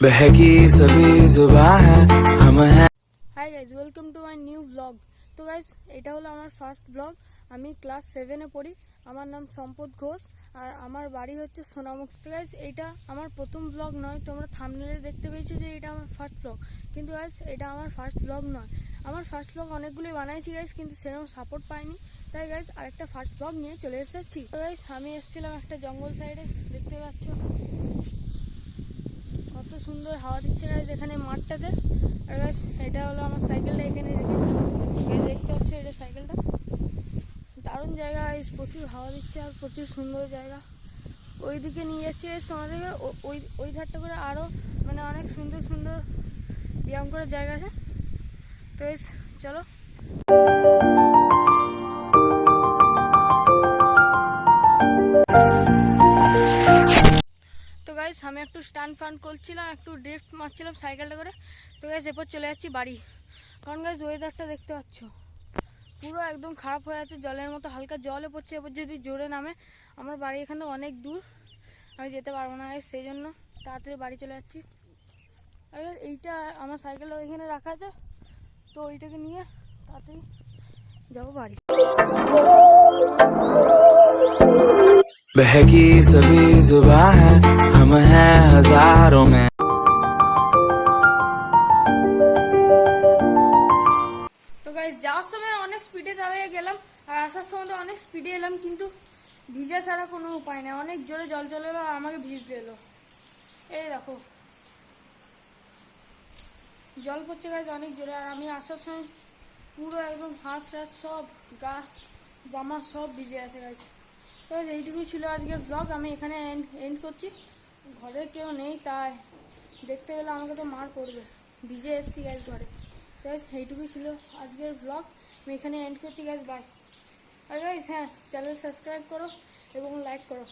बहकी सभी जुबां है हम हैं। Hi guys, welcome to my new blog. তো গাইজ, এটা হলো আমার ফার্স্ট ব্লগ। আমি ক্লাস 7-এ পড়ি। আমার নাম সম্পদ ঘোষ আর আমার বাড়ি হচ্ছে সোনামুখ। তো গাইজ, এইটা আমার প্রথম ব্লগ নয়। তোমরা থাম্বনেলে দেখতে পেয়েছো যে এটা আমার ফার্স্ট ব্লগ, কিন্তু গাইজ এটা আমার ফার্স্ট ব্লগ নয়। আমার ফার্স্ট ব্লগ অনেকগুলোই বানাইছি গাইজ, কিন্তু সেরকম সাপোর্ট পাইনি। তাই গাইজ আরেকটা ফার্স্ট ব্লগ নিয়ে চলে এসেছি। তো গাইজ, আমি এসেছিলাম একটা জঙ্গল সাইডে, দেখতে পাচ্ছ কত সুন্দর হাওয়া দিচ্ছে গাইজ এখানে মাঠটাতে। আর গাইজ, এটা হলো আমার সাইকেলটা, এখানে রেখেছি গাইজ, দেখতে পাচ্ছ এটা সাইকেলটা। দারুণ জায়গা গাইজ, প্রচুর হাওয়া দিচ্ছে আর প্রচুর সুন্দর জায়গা। ওইদিকে নিয়ে যাচ্ছি গাইজ তোমাদেরকে, ওই ধারটা করে আরও মানে অনেক সুন্দর সুন্দর ব্যায়াম করার জায়গা আছে। তো গাইজ চলো। তো গাইজ, আমি একটু স্টান ফান করছিলাম, একটু ড্রিফট মারছিলাম সাইকেলটা করে। তো গাইজ এরপর চলে যাচ্ছি বাড়ি, কারণ গাইজ ওয়েদারটা দেখতে পাচ্ছ পুরো একদম খারাপ হয়ে আছে, জলের মতো হালকা জলও পড়ছে। এবার যদি জোরে নামে, আমার বাড়ি এখান থেকে অনেক দূর, আমি যেতে পারবো না গাইজ, সেই জন্য তাড়াতাড়ি বাড়ি চলে যাচ্ছি। আর এইটা আমার সাইকেলটা ওইখানে রাখা আছে, তো ওইটাকে নিয়ে তাড়াতাড়ি যাবো বাড়ি। बहकी सभी जुबां है हम हैं हजारों में। তো গাইজ, যাওয়ার সময় অনেক স্পিডে চালিয়ে গেলাম আর আসার সময় তো অনেক স্পিডে এলাম, কিন্তু ভিজা ছাড়া কোনো উপায় নেই। অনেক জোরে জল চলে এলো আর আমাকে ভিজতে এলো। এই দেখো জল পড়ছে গাইজ অনেক জোরে, আর আমি আসার সময় পুরো একদম হাত টাত সব গা জামা সব ভিজে আছে গাইজ। তো এইটুকুই ছিল আজকের ব্লগ, আমি এখানে এন্ড করছি। ঘরে কেউ নেই, তাই দেখতে পেলে আমাকে তো মার করবে, ভিজে এসছি গাইজ ঘরে। তো গাইজ এইটুকুই ছিল আজকের ব্লগ, আমি এখানে এন্ড করছি গাইজ, বাই। আর গাইজ হ্যাঁ, চ্যানেল সাবস্ক্রাইব করো এবং লাইক করো।